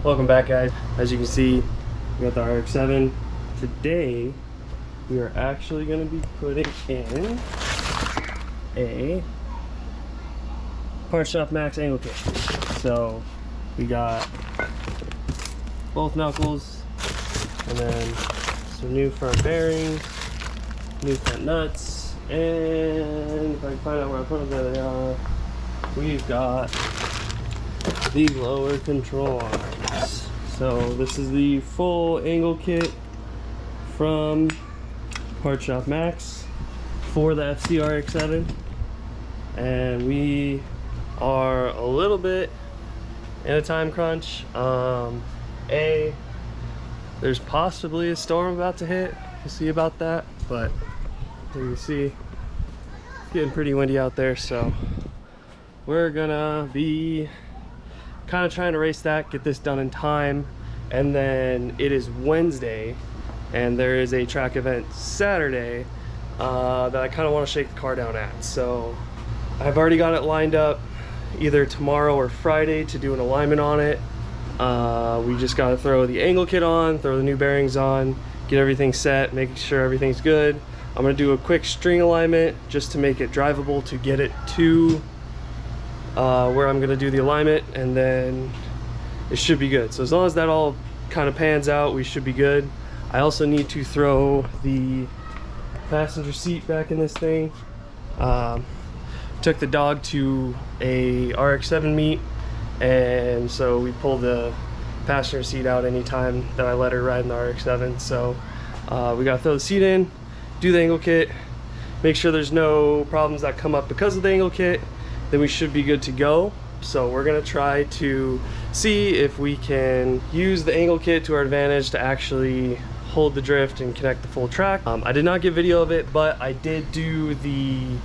Welcome back, guys. As you can see, we got the RX7. Today we are actually going to be putting in a Parts Shop Max angle kit. So we got both knuckles and then some new front bearings, new front nuts, and if I can find out where I put them, there they are. We've got the lower control arms. So this is the full angle kit from Parts Shop Max for the FC RX7, and we are a little bit in a time crunch. There's possibly a storm about to hit. We'll see about that, but as you can see, it's getting pretty windy out there, so we're gonna be kind of trying to race that, get this done in time. And then it is Wednesday and there is a track event Saturday that I kind of want to shake the car down at. So I've already got it lined up either tomorrow or Friday to do an alignment on it. We just got to throw the angle kit on, throw the new bearings on, get everything set, make sure everything's good. I'm going to do a quick string alignment just to make it drivable to get it to where I'm going to do the alignment, and then it should be good. So as long as that all kind of pans out, we should be good. I also need to throw the passenger seat back in this thing. Took the dog to a RX7 meet, and so we pulled the passenger seat out anytime that I let her ride in the RX7. So we got to throw the seat in, do the angle kit, make sure there's no problems that come up because of the angle kit, then we should be good to go. So we're gonna try to see if we can use the angle kit to our advantage to actually hold the drift and connect the full track. I did not get video of it, but I did do the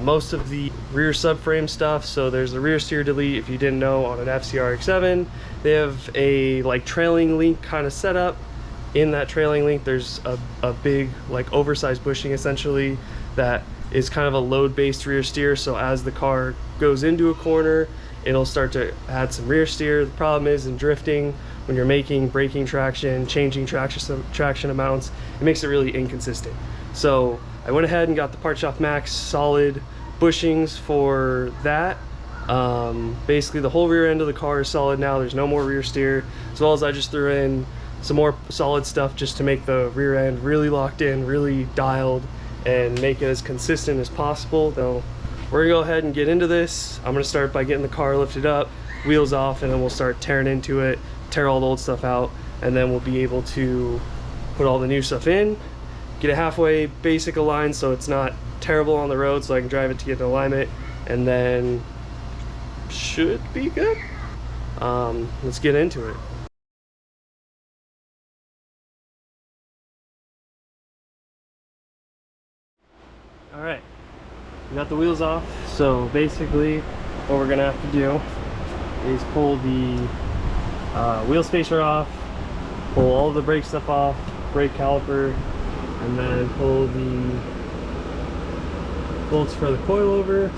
most of the rear subframe stuff. So there's the rear steer delete. If you didn't know, on an FC RX7 they have a like trailing link kind of setup. In that trailing link there's a big like oversized bushing essentially that is kind of a load-based rear steer. So as the car goes into a corner, it'll start to add some rear steer. The problem is in drifting, when you're making braking traction, changing traction amounts, it makes it really inconsistent. So I went ahead and got the Parts Shop Max solid bushings for that. Basically the whole rear end of the car is solid now. There's no more rear steer, as well as I just threw in some more solid stuff just to make the rear end really locked in, really dialed, and make it as consistent as possible. Though we're gonna go ahead and get into this. I'm gonna start by getting the car lifted up, wheels off, and then we'll start tearing into it, tear all the old stuff out, and then we'll be able to put all the new stuff in, get it halfway basic aligned so it's not terrible on the road, so I can drive it to get an alignment, and then should be good. Let's get into it. All right, we got the wheels off. So basically what we're gonna have to do is pull the wheel spacer off, pull all the brake stuff off, brake caliper, and then pull the bolts for the coilover,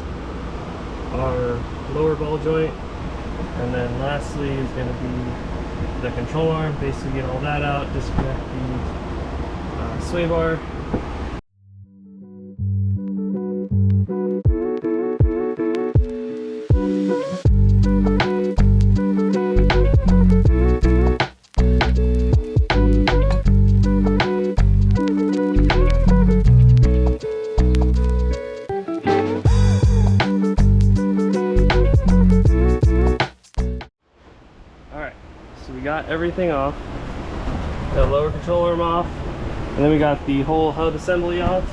our lower ball joint, and then lastly is gonna be the control arm. Basically get all that out, disconnect the sway bar. So we got everything off, the lower control arm off, and then we got the whole hub assembly off.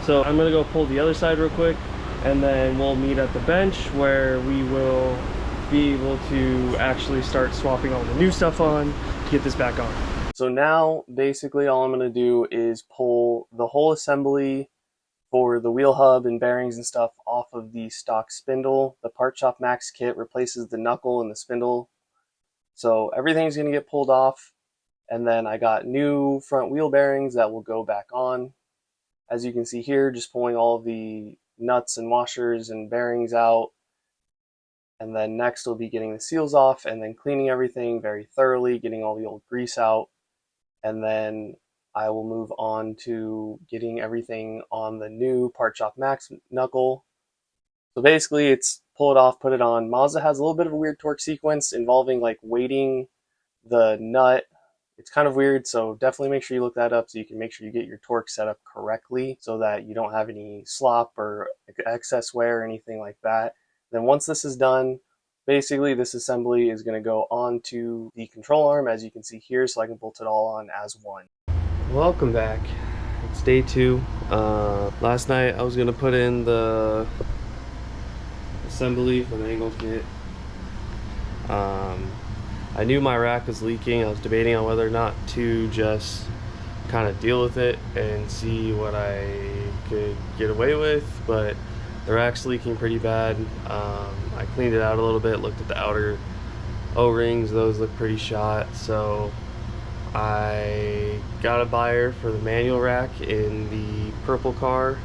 So I'm gonna go pull the other side real quick, and then we'll meet at the bench where we will be able to actually start swapping all the new stuff on to get this back on. So now basically all I'm gonna do is pull the whole assembly for the wheel hub and bearings and stuff off of the stock spindle. The Parts Shop Max kit replaces the knuckle and the spindle. So everything's going to get pulled off, and then I got new front wheel bearings that will go back on. As you can see here, just pulling all of the nuts and washers and bearings out. And then next we'll be getting the seals off and then cleaning everything very thoroughly, getting all the old grease out. And then I will move on to getting everything on the new Part Shop Max knuckle. So basically it's pull it off, put it on. Mazda has a little bit of a weird torque sequence involving like weighting the nut. It's kind of weird, so definitely make sure you look that up so you can make sure you get your torque set up correctly so that you don't have any slop or excess wear or anything like that. Then once this is done, basically this assembly is going to go onto the control arm, as you can see here, so I can bolt it all on as one. Welcome back. It's day 2. Last night I was going to put in the assembly for the angle kit. I knew my rack was leaking. I was debating on whether or not to just kind of deal with it and see what I could get away with, but the rack's leaking pretty bad. I cleaned it out a little bit, looked at the outer O-rings, those look pretty shot, so I got a buyer for the manual rack in the purple car.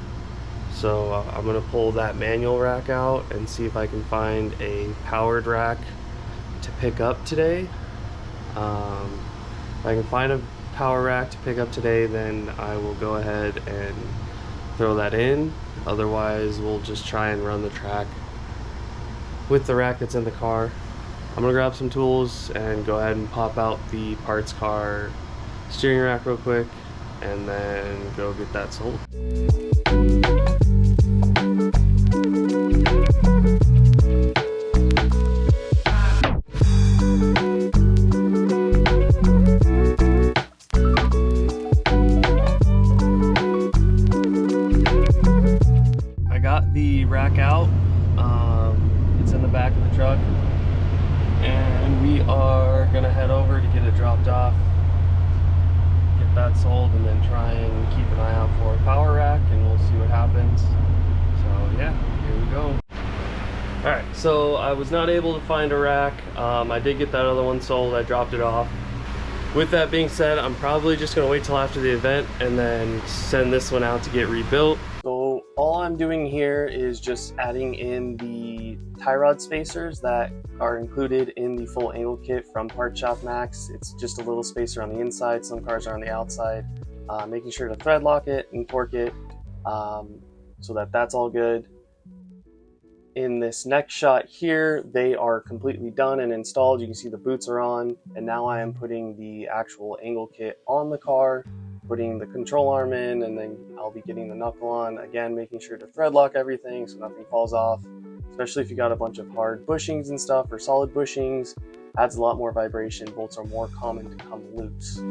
So I'm gonna pull that manual rack out and see if I can find a powered rack to pick up today. If I can find a power rack to pick up today, then I will go ahead and throw that in. Otherwise, we'll just try and run the track with the rack that's in the car. I'm gonna grab some tools and go ahead and pop out the parts car steering rack real quick and then go get that sold. The rack out. It's in the back of the truck and we are gonna head over to get it dropped off, get that sold, and then try and keep an eye out for a power rack, and we'll see what happens. So yeah, here we go. Alright, so I was not able to find a rack. I did get that other one sold. I dropped it off. With that being said, I'm probably just gonna wait till after the event and then send this one out to get rebuilt. So all I'm doing here is just adding in the tie rod spacers that are included in the full angle kit from Part Shop Max. It's just a little spacer on the inside, some cars are on the outside. Making sure to thread lock it and torque it so that that's all good. In this next shot here, they are completely done and installed. You can see the boots are on, and now I am putting the actual angle kit on the car, putting the control arm in, and then I'll be getting the knuckle on. Again, making sure to thread lock everything so nothing falls off, especially if you got a bunch of hard bushings and stuff or solid bushings. Adds a lot more vibration. Bolts are more common to come loose.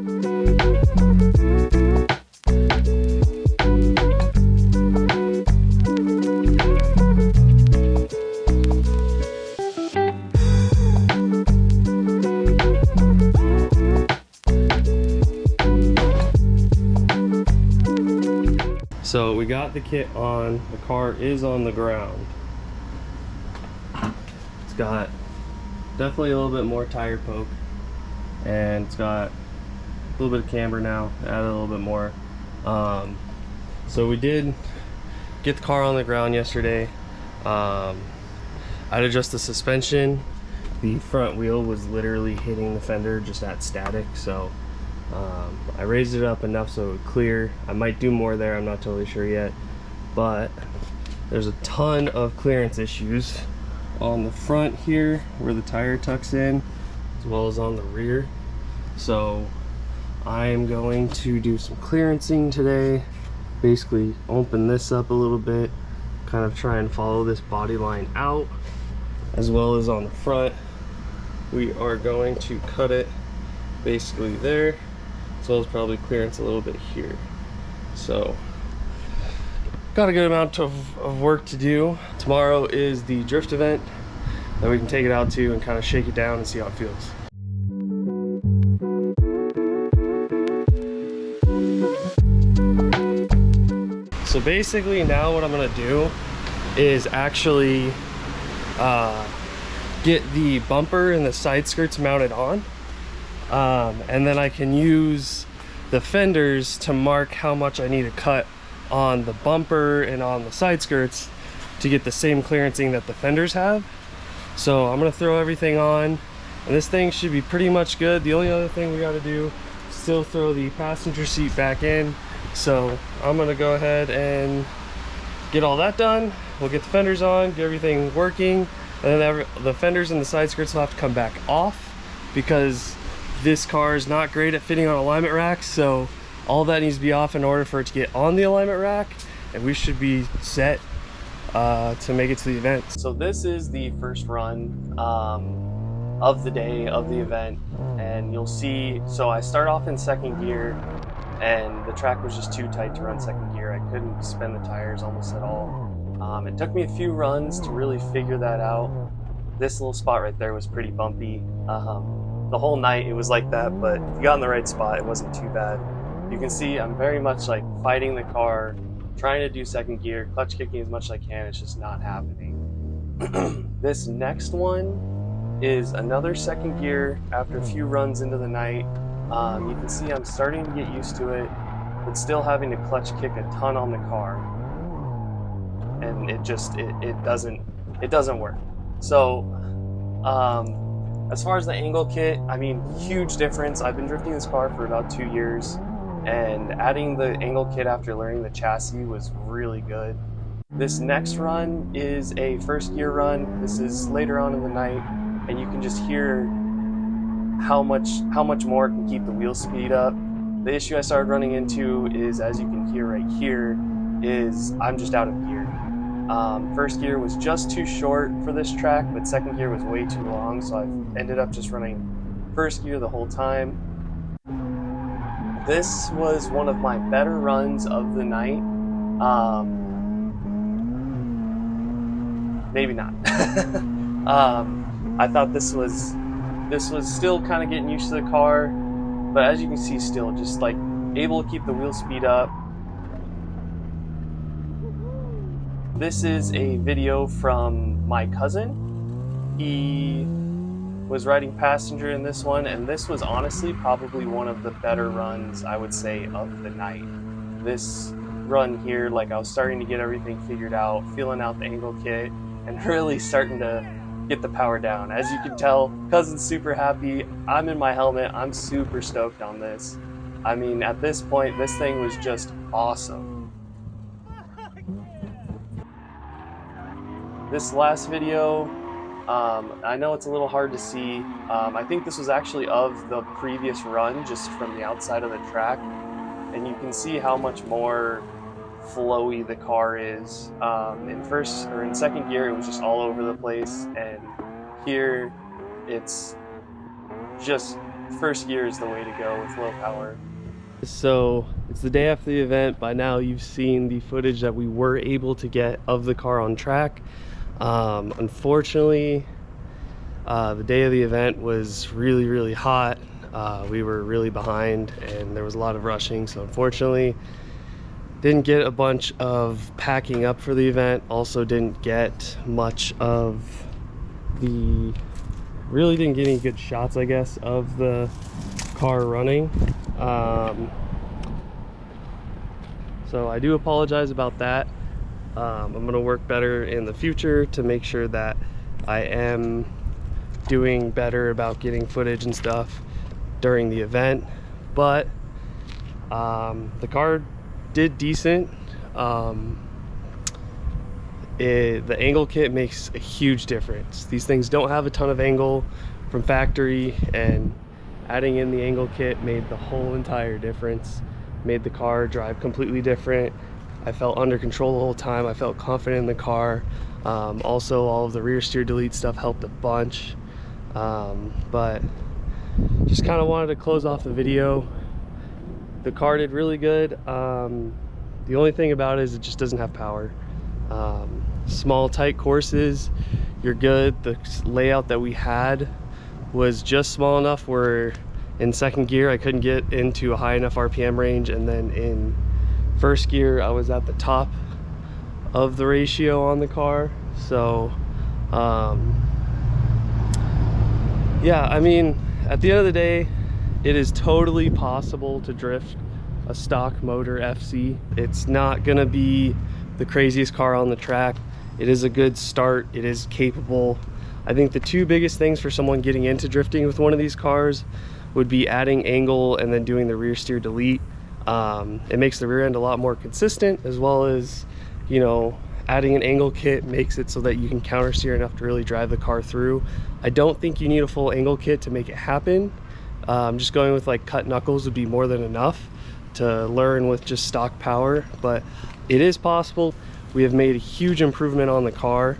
So we got the kit on, the car is on the ground. It's got definitely a little bit more tire poke, and it's got a little bit of camber now, added a little bit more. So we did get the car on the ground yesterday. I'd adjust the suspension. The front wheel was literally hitting the fender just at static, so I raised it up enough so it would clear. I might do more there, I'm not totally sure yet, but there's a ton of clearance issues on the front here where the tire tucks in, as well as on the rear. So I am going to do some clearancing today, basically open this up a little bit, kind of try and follow this body line out, as well as on the front. We are going to cut it basically there, as well as probably clearance a little bit here. So got a good amount of work to do. Tomorrow is the drift event that we can take it out to and kind of shake it down and see how it feels. So basically now what I'm gonna do is actually get the bumper and the side skirts mounted on, and then I can use the fenders to mark how much I need to cut on the bumper and on the side skirts to get the same clearancing that the fenders have. So I'm gonna throw everything on, and this thing should be pretty much good. The only other thing we got to do is still throw the passenger seat back in. So I'm gonna go ahead and get all that done. We'll get the fenders on, get everything working, and then the fenders and the side skirts will have to come back off because this car is not great at fitting on alignment racks. So all that needs to be off in order for it to get on the alignment rack, and we should be set to make it to the event. So this is the first run of the day of the event, and you'll see, so I start off in second gear, and the track was just too tight to run second gear. I couldn't spin the tires almost at all. It took me a few runs to really figure that out. This little spot right there was pretty bumpy. The whole night it was like that, but if you got in the right spot, it wasn't too bad. You can see I'm very much like fighting the car, trying to do second gear, clutch kicking as much as I can. It's just not happening. This next one is another second gear after a few runs into the night. You can see I'm starting to get used to it, but still having to clutch kick a ton on the car. And it doesn't work. So, as far as the angle kit, I mean, huge difference. I've been drifting this car for about 2 years, and adding the angle kit after learning the chassis was really good. This next run is a first gear run. This is later on in the night, and you can just hear how much more it can keep the wheel speed up. The issue I started running into is, as you can hear right here, is I'm just out of gear. First gear was just too short for this track, but second gear was way too long, so I've ended up just running first gear the whole time. This was one of my better runs of the night. Maybe not. I thought this was still kind of getting used to the car, but as you can see, still just like able to keep the wheel speed up. This is a video from my cousin. He was riding passenger in this one, and this was honestly probably one of the better runs, I would say, of the night. This run here, like, I was starting to get everything figured out, feeling out the angle kit, and really starting to get the power down. As you can tell, cousin's super happy. I'm in my helmet. I'm super stoked on this. I mean, at this point, this thing was just awesome. This last video, I know it's a little hard to see. I think this was actually of the previous run, just from the outside of the track. And you can see how much more flowy the car is. In second gear, it was just all over the place. And here, it's just first gear is the way to go with low power. So it's the day after the event. By now, you've seen the footage that we were able to get of the car on track. Unfortunately, the day of the event was really hot. We were really behind, and there was a lot of rushing, so unfortunately didn't get a bunch of packing up for the event. Also didn't get much of really didn't get any good shots, I guess, of the car running. So I do apologize about that. I'm going to work better in the future to make sure that I am doing better about getting footage and stuff during the event. But the car did decent. The angle kit makes a huge difference. These things don't have a ton of angle from factory, and adding in the angle kit made the whole entire difference. Made the car drive completely different. I felt under control the whole time. I felt confident in the car. Also, all of the rear steer delete stuff helped a bunch. But just kind of wanted to close off the video. The car did really good. The only thing about it is it just doesn't have power. Small, tight courses, you're good. The layout that we had was just small enough where in second gear I couldn't get into a high enough RPM range, and then in first gear I was at the top of the ratio on the car. So yeah, I mean, at the end of the day, it is totally possible to drift a stock motor FC. It's not gonna be the craziest car on the track. It is a good start. It is capable. I think the two biggest things for someone getting into drifting with one of these cars would be adding angle and then doing the rear steer delete. It makes the rear end a lot more consistent, as well as, you know, adding an angle kit makes it so that you can counter steer enough to really drive the car through. I don't think you need a full angle kit to make it happen. Just going with like cut knuckles would be more than enough to learn with just stock power, but it is possible. We have made a huge improvement on the car.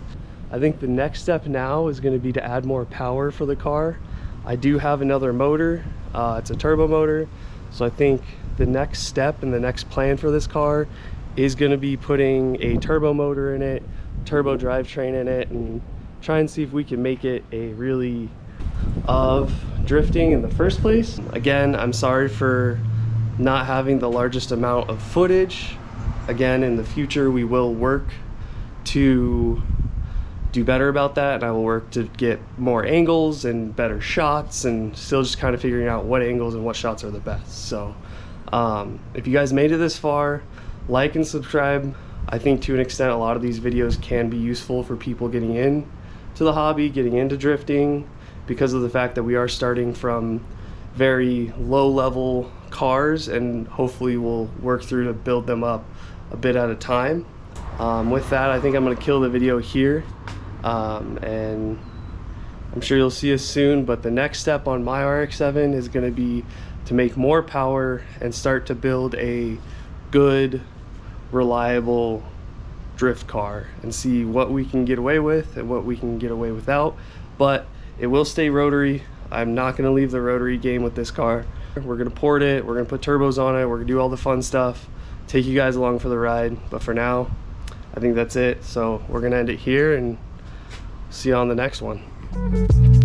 I think the next step now is going to be to add more power for the car. I do have another motor. It's a turbo motor, so I think the next step and the next plan for this car is going to be putting a turbo motor in it, turbo drivetrain in it, and try and see if we can make it a really of drifting in the first place. Again, I'm sorry for not having the largest amount of footage. Again, in the future we will work to do better about that, and I will work to get more angles and better shots, and still just kind of figuring out what angles and what shots are the best. So if you guys made it this far, like and subscribe. I think to an extent a lot of these videos can be useful for people getting in to the hobby, getting into drifting, because of the fact that we are starting from very low level cars, and hopefully we'll work through to build them up a bit at a time. With that, I think I'm going to kill the video here, and I'm sure you'll see us soon. But the next step on my RX-7 is going to be to make more power and start to build a good, reliable drift car, and see what we can get away with and what we can get away without. But it will stay rotary. I'm not going to leave the rotary game with this car. We're going to port it, we're going to put turbos on it, we're going to do all the fun stuff, take you guys along for the ride. But for now, I think that's it. So we're going to end it here and see you on the next one.